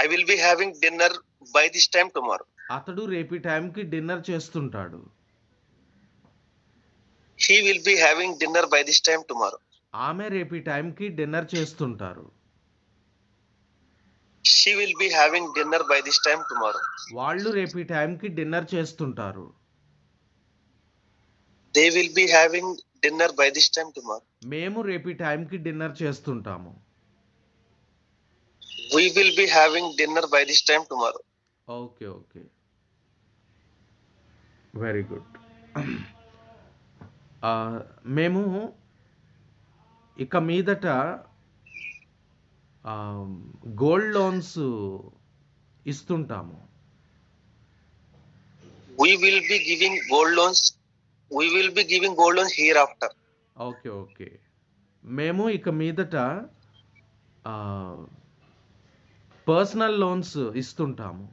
I will be having dinner by this time tomorrow. అతడు రేపు ఈ టైంకి డిన్నర్ చేస్తుంటాడు. He will be having dinner by this time tomorrow. ఆమె రేపు ఈ టైంకి డిన్నర్ చేస్తుంటారు. She will be having dinner by this time tomorrow. వాళ్ళు రేపు ఈ టైంకి డిన్నర్ చేస్తుంటారు. They will be having dinner by this time tomorrow. మేము రేపు ఈ టైంకి డిన్నర్ చేస్తుంటాము. We will be having dinner by this time tomorrow. Okay okay, very good. మేము ఇక మీదట గోల్డ్ లోన్స్ ఇస్తుంటాము. We will be giving gold loans. We will be giving gold loans hereafter. Okay okay, మేము ఇక మీదట personal loans ఇస్తుంటాము.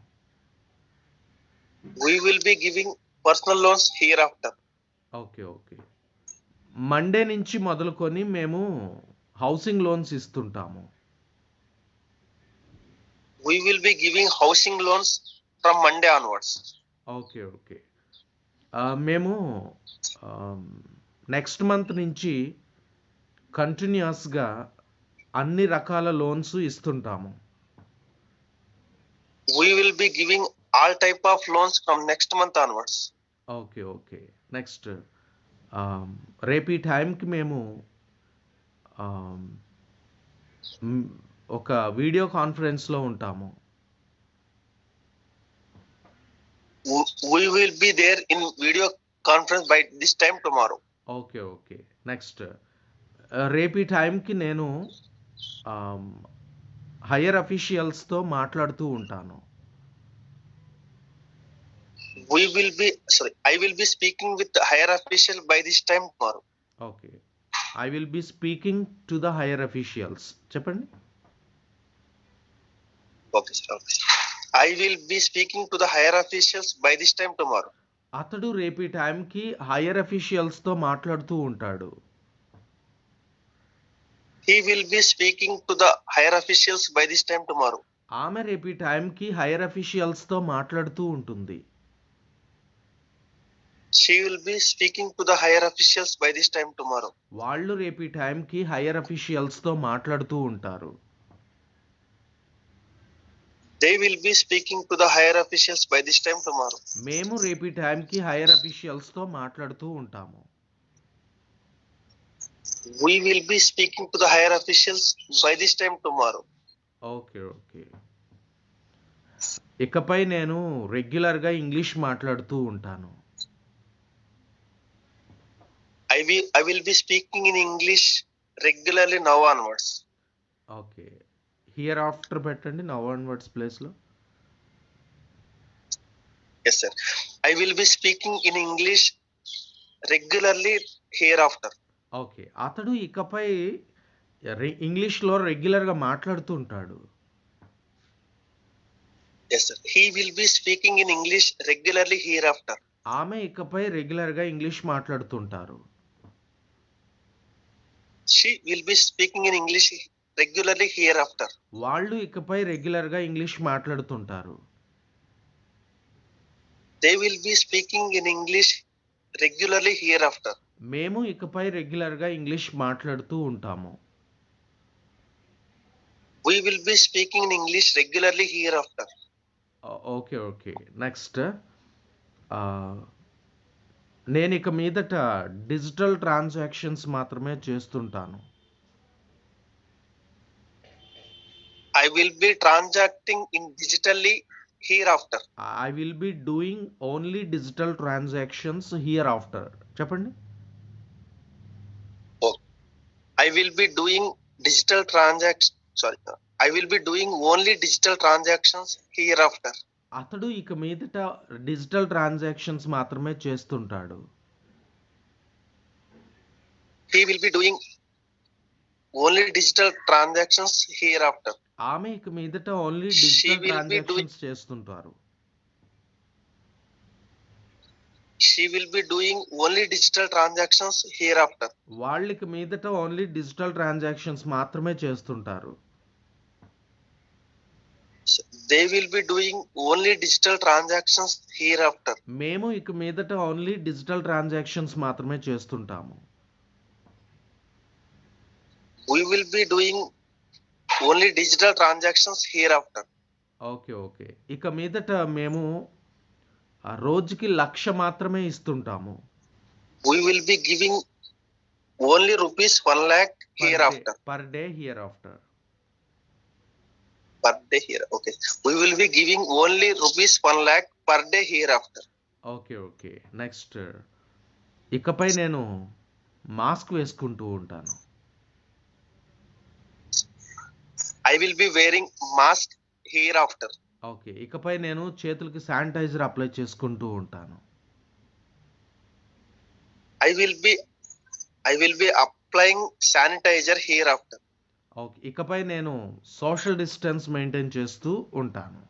We will be giving personal loans hereafter. Okay okay, Monday నుంచి మొదలుకొని మేము హౌసింగ్ లోన్స్ ఇస్తుంటాము. We will be giving housing loans from Monday onwards. Okay okay, మేము next month నుంచి కంటిన్యూస్గా అన్ని రకాల లోన్స్ ఇస్తుంటాము. We will be giving all type of loans from next month onwards. Okay okay, next రేపు ఈ టైంకి మేము ఒక వీడియో కాన్ఫరెన్స్లో ఉంటాము. We will be there in video conference by this time tomorrow. Okay okay, next రేపు ఈ టైంకి నేను హయ్యర్ అఫీషియల్స్తో మాట్లాడుతూ ఉంటాను. I will be speaking with the higher official by this time tomorrow. Okay, I will be speaking to the higher officials. చెప్పండి. Okay, sir. Okay. I will be speaking to the higher officials by this time tomorrow. అతడు రేపు ఈ టైంకి higher అఫీషియల్స్తో మాట్లాడుతూ ఉంటాడు. He will be speaking to the higher officials by this time tomorrow. ఆమె రేపు ఈ టైంకి హయ్యర్ అఫీషియల్స్తో మాట్లాడుతూ ఉంటుంది. She will be speaking to the higher officials by this time tomorrow. వాళ్ళు రేపు ఈ టైంకి హయ్యర్ అఫీషియల్స్తో మాట్లాడుతూ ఉంటారు. They will be speaking to the higher officials by this time tomorrow. మేము రేపు ఈ టైంకి హయ్యర్ అఫీషియల్స్తో మాట్లాడుతూ ఉంటాము. We will be speaking to the higher officials by this time tomorrow. Okay okay, ఇకపై నేను రెగ్యులర్గా ఇంగ్లీష్ మాట్లాడుతూ ఉంటాను. I will be speaking in English regularly now onwards. Okay, here after పెట్టండి నౌ ఆన్వర్డ్స్ ప్లేస్లో. Yes, sir. I will be speaking in English regularly hereafter. Okay, అతడు ఇకపై ఇంగ్లీష్లో రెగ్యులర్గా మాట్లాడుతూ ఉంటాడు. Yes, sir. He will be speaking in English regularly hereafter. ఆమె ఇకపై రెగ్యులర్గా ఇంగ్లీష్ మాట్లాడుతుంటారు. She will be speaking in English regularly hereafter. వాళ్ళు ఇకపై రెగ్యులర్గా ఇంగ్లీష్ మాట్లాడుతుంటారు. They will be speaking in English regularly hereafter. మేము ఇకపై రెగ్యులర్గా ఇంగ్లీష్ మాట్లాడుతూ ఉంటాము. We will be speaking in English regularly hereafter. Okay okay, next నేను ఇక మీదట డిజిటల్ ట్రాన్సాక్షన్స్ మాత్రమే చేస్తుంటాను. I will be transacting in digitally hereafter. I will be doing only digital transactions here after. చెప్పండి. I will be doing digital transactions. Sorry, I will be doing only digital transactions hereafter. అతడు ఇక మీదట digital transactions మాత్రమే చేస్తుంటాడు. He will be doing only digital transactions hereafter. ఆమె ఇక మీదట only She digital will be transactions చేస్తుంటారు. She will be doing only digital transactions hereafter. వాళ్ళు ఇక మీదట ఓన్లీ డిజిటల్ ట్రాన్సాక్షన్స్ మాత్రమే చేస్తుంటారు. they will be doing only digital transactions hereafter. మేము ఇక మీదట ఓన్లీ డిజిటల్ ట్రాన్సాక్షన్స్ మాత్రమే చేస్తుంటాము. We will be doing only digital transactions hereafter. Okay. ఇక మీదట మేము రోజుకి 1,00,000 మాత్రమే ఇస్తుంటాము. We will be giving only rupees 1 lakh hereafter. Per day hereafter. Per day here. Okay. We will be giving only rupees 1 lakh per day hereafter. Okay. Next ఇకపై నేను mask వేసుకుంటూ ఉంటాను. I will be wearing mask hereafter. Okay. ఇకపై నేను చేతులకి sanitiser apply చేసుకుంటూ ఉంటాను. I will be applying sanitizer hereafter. Okay. ఇకపై నేను సోషల్ డిస్టెన్స్ మెయింటైన్ చేస్తూ ఉంటాను.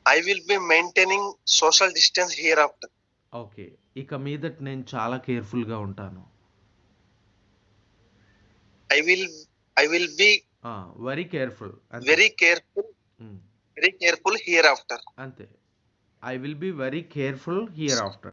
I will be maintaining social distance hereafter. Okay. ఇక మీదట నేను చాలా కేర్ఫుల్గా ఉంటాను. I will be very careful. very careful hereafter. అంతే. I will be very careful here after.